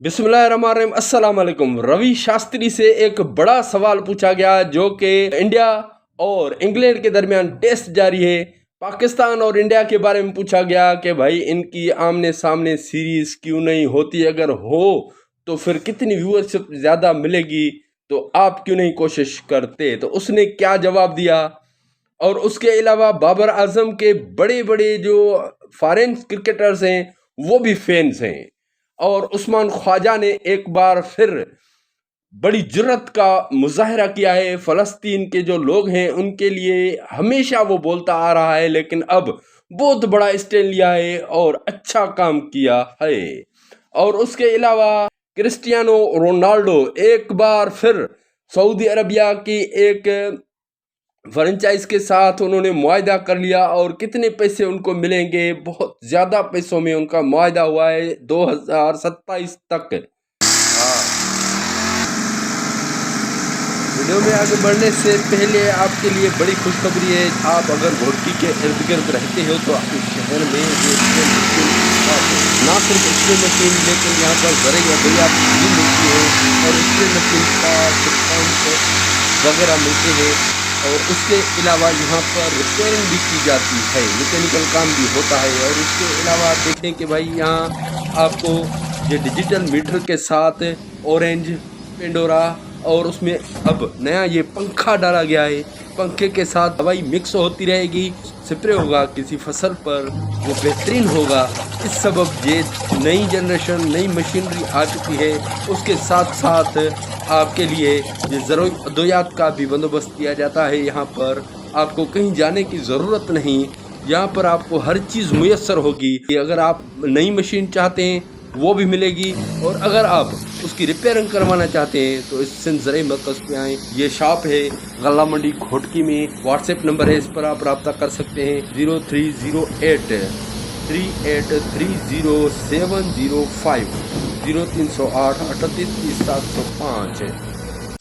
बिस्मिल्लाहिर्रहमानिर्रहीम। अस्सलाम वालेकुम। रवि शास्त्री से एक बड़ा सवाल पूछा गया जो कि इंडिया और इंग्लैंड के दरमियान टेस्ट जारी है। पाकिस्तान और इंडिया के बारे में पूछा गया कि भाई इनकी आमने सामने सीरीज क्यों नहीं होती, अगर हो तो फिर कितनी व्यूअरशिप ज़्यादा मिलेगी, तो आप क्यों नहीं कोशिश करते। तो उसने क्या जवाब दिया। और उसके अलावा बाबर आजम के बड़े बड़े जो फॉरेन क्रिकेटर्स हैं वो भी फैंस हैं। और उस्मान ख्वाजा ने एक बार फिर बड़ी जुर्रत का मुजाहरा किया है। फ़लस्तीन के जो लोग हैं उनके लिए हमेशा वो बोलता आ रहा है, लेकिन अब बहुत बड़ा स्टैंड लिया है और अच्छा काम किया है। और उसके अलावा क्रिस्टियानो रोनाल्डो एक बार फिर सऊदी अरबिया की एक फ्रेंचाइज के साथ उन्होंने मुआहदा कर लिया। और कितने पैसे उनको मिलेंगे, बहुत ज़्यादा पैसों में उनका मुआहदा हुआ है 2027 तक। वीडियो में आगे बढ़ने से पहले आपके लिए बड़ी खुशखबरी है। आप अगर घोटी के इर्द गिर्द रहते हो तो आपके शहर में ना सिर्फ स्प्रे मशीन लेकिन यहाँ पर बड़े बढ़िया भी मिलती है और स्प्रे मशीन का डिस्काउंट वगैरह मिलते हैं। और उसके अलावा यहाँ पर रिपेयरिंग भी की जाती है, मैकेनिकल काम भी होता है। और उसके अलावा देखें कि भाई यहाँ आपको ये डिजिटल मीटर के साथ ऑरेंज पेंडोरा और उसमें अब नया ये पंखा डाला गया है। पंखे के साथ दवाई मिक्स होती रहेगी, स्प्रे होगा किसी फसल पर, वो बेहतरीन होगा। इस सबब ये नई जनरेशन नई मशीनरी आ चुकी है। उसके साथ साथ आपके लिए ये ज़रूरी अद्वियात का भी बंदोबस्त किया जाता है। यहाँ पर आपको कहीं जाने की ज़रूरत नहीं, यहाँ पर आपको हर चीज़ मुयस्सर होगी। अगर आप नई मशीन चाहते हैं वो भी मिलेगी, और अगर आप उसकी रिपेयरिंग करवाना चाहते हैं तो इस सिंध ज़राई मरकज़ पे आएँ। ये शॉप है गल्ला मंडी घोटकी में। व्हाट्सएप नंबर है, इस पर आप रब्ता कर सकते हैं 0308 38307005 0308 3830 705।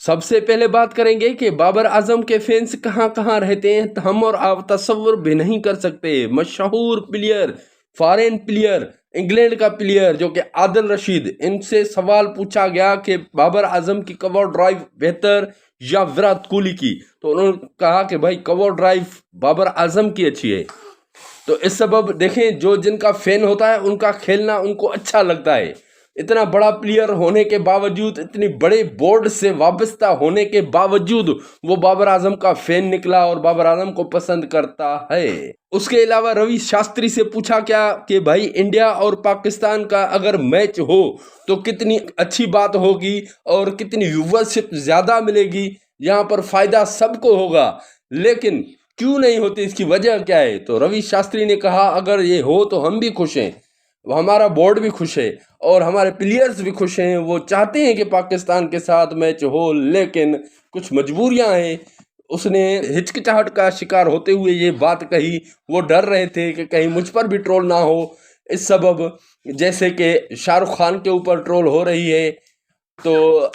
सबसे पहले बात करेंगे कि बाबर आजम के फैंस कहाँ कहाँ रहते हैं। हम और आप तस्वुर भी नहीं कर सकते। मशहूर प्लेयर, फॉरेन प्लेयर, इंग्लैंड का प्लेयर जो कि आदिल रशीद, इनसे सवाल पूछा गया कि बाबर आजम की कवर ड्राइव बेहतर या विराट कोहली की, तो उन्होंने कहा कि भाई कवर ड्राइव बाबर आजम की अच्छी है। तो इस सबब देखें, जो जिनका फैन होता है उनका खेलना उनको अच्छा लगता है। इतना बड़ा प्लेयर होने के बावजूद, इतनी बड़े बोर्ड से वाबस्ता होने के बावजूद वो बाबर आजम का फैन निकला और बाबर आजम को पसंद करता है। उसके अलावा रवि शास्त्री से पूछा क्या कि भाई इंडिया और पाकिस्तान का अगर मैच हो तो कितनी अच्छी बात होगी और कितनी व्यूवरशिप ज़्यादा मिलेगी, यहाँ पर फ़ायदा सबको होगा, लेकिन क्यों नहीं होती, इसकी वजह क्या है। तो रवि शास्त्री ने कहा अगर ये हो तो हम भी खुश हैं, हमारा बोर्ड भी खुश है और हमारे प्लेयर्स भी खुश हैं। वो चाहते हैं कि पाकिस्तान के साथ मैच हो, लेकिन कुछ मजबूरियां हैं। उसने हिचकिचाहट का शिकार होते हुए ये बात कही। वो डर रहे थे कि कहीं मुझ पर भी ट्रोल ना हो, इस सबब जैसे कि शाहरुख खान के ऊपर ट्रोल हो रही है। तो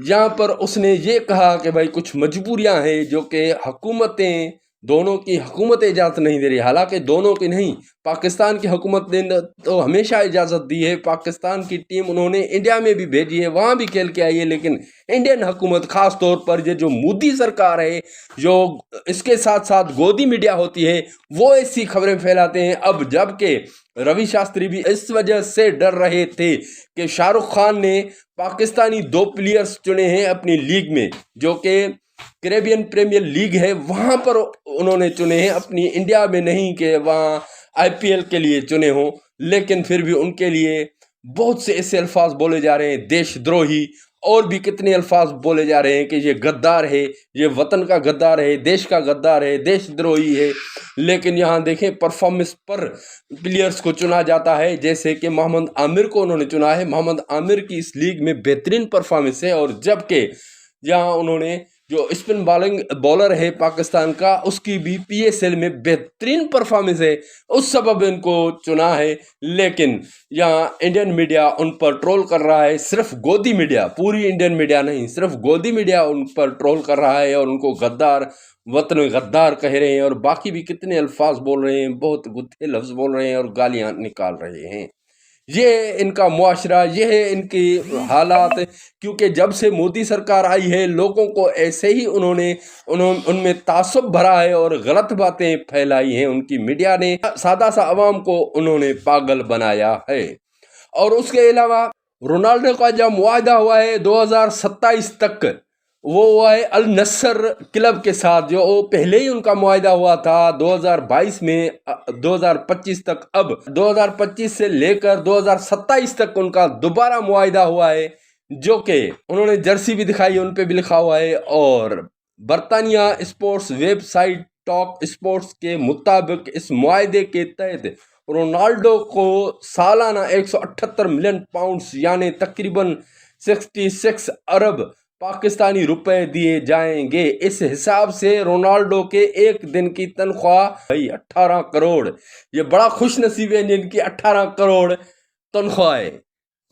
यहाँ पर उसने ये कहा कि भाई कुछ मजबूरियां हैं जो कि हुकूमतें, दोनों की हुकूमतें इजाज़त नहीं दे रही। हालांकि दोनों की नहीं, पाकिस्तान की हुकूमत ने तो हमेशा इजाज़त दी है। पाकिस्तान की टीम उन्होंने इंडिया में भी भेजी है, वहाँ भी खेल के आई है, लेकिन इंडियन हुकूमत ख़ास तौर पर ये जो मोदी सरकार है, जो इसके साथ साथ गोदी मीडिया होती है, वो ऐसी खबरें फैलाते हैं। अब जबकि रवि शास्त्री भी इस वजह से डर रहे थे कि शाहरुख खान ने पाकिस्तानी 2 प्लेयर्स चुने हैं अपनी लीग में, जो कि कैरेबियन प्रीमियर लीग है, वहाँ पर उन्होंने चुने हैं, अपनी इंडिया में नहीं कि वहाँ आईपीएल के लिए चुने हों। लेकिन फिर भी उनके लिए बहुत से ऐसे अल्फाज बोले जा रहे हैं, देशद्रोही, और भी कितने अल्फाज बोले जा रहे हैं कि ये गद्दार है, ये वतन का गद्दार है, देश का गद्दार है, देशद्रोही है। लेकिन यहाँ देखें, परफॉर्मेंस पर प्लेयर्स को चुना जाता है। जैसे कि मोहम्मद आमिर को उन्होंने चुना है। मोहम्मद आमिर की इस लीग में बेहतरीन परफॉर्मेंस है, और जबकि यहाँ उन्होंने जो स्पिन बॉलर है पाकिस्तान का, उसकी भी पीएसएल में बेहतरीन परफॉर्मेंस है, उस सबब इनको चुना है। लेकिन यहाँ इंडियन मीडिया उन पर ट्रोल कर रहा है, सिर्फ गोदी मीडिया, पूरी इंडियन मीडिया नहीं, सिर्फ गोदी मीडिया उन पर ट्रोल कर रहा है और उनको गद्दार, वतन गद्दार कह रहे हैं, और बाकी भी कितने अल्फाज बोल रहे हैं, बहुत गुत्थे लफ्ज़ बोल रहे हैं और गालियाँ निकाल रहे हैं। یہ ان کا معاشرہ، یہ ہے ان کی حالات، کیونکہ جب سے مودی سرکار آئی ہے لوگوں کو ایسے ہی ان میں تعصب بھرا ہے اور غلط باتیں پھیلائی ہیں، ان کی میڈیا نے سادہ سا عوام کو انہوں نے پاگل بنایا ہے۔ اور اس کے علاوہ رونالڈو کا جو معاہدہ ہوا ہے 2027 تک، وہ ہوا ہے النصر کلب کے ساتھ، جو پہلے ہی ان کا معاہدہ ہوا تھا 2022 میں 2025 تک۔ اب 2025 سے لے کر 2027 تک ان کا دوبارہ معاہدہ ہوا ہے، جو کہ انہوں نے جرسی بھی دکھائی، ان پہ بھی لکھا ہوا ہے۔ اور برطانیہ sports website talkSPORT کے مطابق اس معاہدے کے تحت رونالڈو کو سالانہ 178 ملین پاؤنڈز یعنی تقریباً 66 ارب پاکستانی روپے دیے جائیں گے۔ اس حساب سے رونالڈو کے ایک دن کی تنخواہ 18 کروڑ، یہ بڑا خوش نصیب ہے جن کی 18 کروڑ تنخواہ ہے۔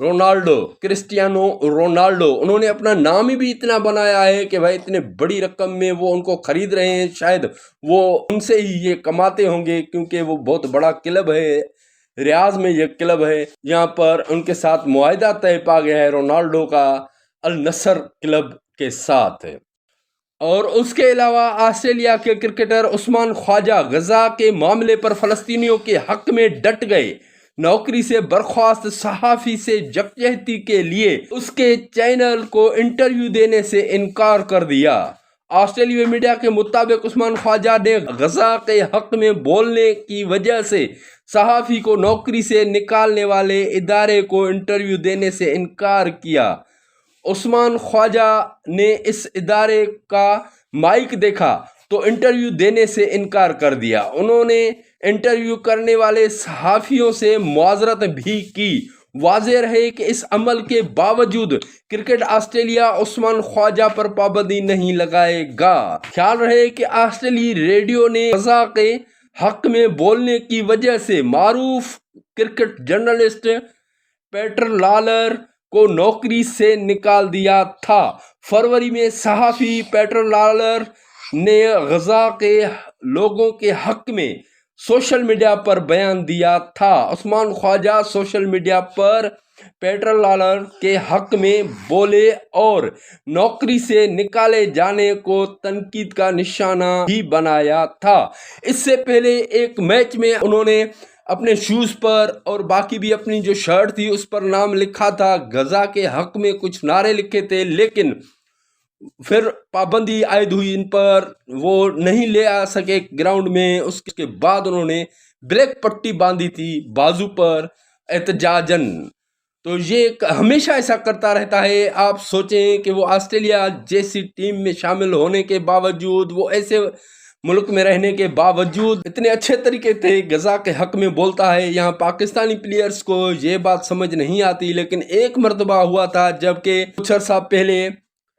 رونالڈو، کرسٹیانو رونالڈو، انہوں نے اپنا نام ہی بھی اتنا بنایا ہے کہ بھائی اتنے بڑی رقم میں وہ ان کو خرید رہے ہیں، شاید وہ ان سے ہی یہ کماتے ہوں گے، کیونکہ وہ بہت بڑا کلب ہے، ریاض میں یہ کلب ہے، یہاں پر ان کے ساتھ معاہدہ طے پا گیا ہے رونالڈو کا النصر کلب کے ساتھ۔ اور اس کے علاوہ آسٹریلیا کے کرکٹر عثمان خواجہ غزہ کے معاملے پر فلسطینیوں کے حق میں ڈٹ گئے۔ نوکری سے برخاست صحافی سے یکجہتی کے لیے اس کے چینل کو انٹرویو دینے سے انکار کر دیا۔ آسٹریلوی میڈیا کے مطابق عثمان خواجہ نے غزہ کے حق میں بولنے کی وجہ سے صحافی کو نوکری سے نکالنے والے ادارے کو انٹرویو دینے سے انکار کیا۔ عثمان خواجہ نے اس ادارے کا مائک دیکھا تو انٹرویو دینے سے انکار کر دیا۔ انہوں نے انٹرویو کرنے والے صحافیوں سے معذرت بھی کی۔ واضح رہے کہ اس عمل کے باوجود کرکٹ آسٹریلیا عثمان خواجہ پر پابندی نہیں لگائے گا۔ خیال رہے کہ آسٹریلی ریڈیو نے غزہ کے حق میں بولنے کی وجہ سے معروف کرکٹ جرنلسٹ پیٹر لالر کو نوکری سے نکال دیا تھا۔ فروری میں صحافی پیٹر لالر نے غزہ کے لوگوں کے حق میں سوشل میڈیا پر بیان دیا تھا۔ عثمان خواجہ سوشل میڈیا پر پیٹر لالر کے حق میں بولے اور نوکری سے نکالے جانے کو تنقید کا نشانہ بھی بنایا تھا۔ اس سے پہلے ایک میچ میں انہوں نے اپنے شوز پر اور باقی بھی اپنی جو شرٹ تھی اس پر نام لکھا تھا، غزہ کے حق میں کچھ نعرے لکھے تھے، لیکن پھر پابندی عائد ہوئی ان پر، وہ نہیں لے آ سکے گراؤنڈ میں۔ اس کے بعد انہوں نے بلیک پٹی باندھی تھی بازو پر احتجاجاً۔ تو یہ ہمیشہ ایسا کرتا رہتا ہے۔ آپ سوچیں کہ وہ آسٹریلیا جیسی ٹیم میں شامل ہونے کے باوجود، وہ ایسے ملک میں رہنے کے باوجود اتنے اچھے طریقے سے غزہ کے حق میں بولتا ہے۔ یہاں پاکستانی پلیئرز کو یہ بات سمجھ نہیں آتی، لیکن ایک مرتبہ ہوا تھا جبکہ کچھ عرصہ پہلے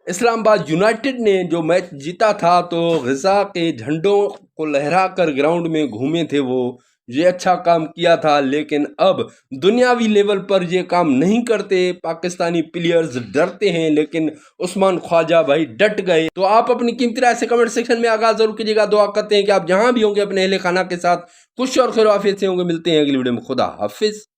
اسلام آباد یونائٹڈ نے جو میچ جیتا تھا تو غزہ کے جھنڈوں کو لہرا کر گراؤنڈ میں گھومے تھے، وہ یہ اچھا کام کیا تھا۔ لیکن اب دنیاوی لیول پر یہ کام نہیں کرتے، پاکستانی پلیئرز ڈرتے ہیں، لیکن عثمان خواجہ بھائی ڈٹ گئے۔ تو آپ اپنی قیمتی رائے سے کمنٹ سیکشن میں آغاز ضرور کیجیے گا۔ دعا کرتے ہیں کہ آپ جہاں بھی ہوں گے اپنے اہل خانہ کے ساتھ خوش اور خیر و عافیت سے ہوں گے۔ ملتے ہیں اگلی ویڈیو میں، خدا حافظ۔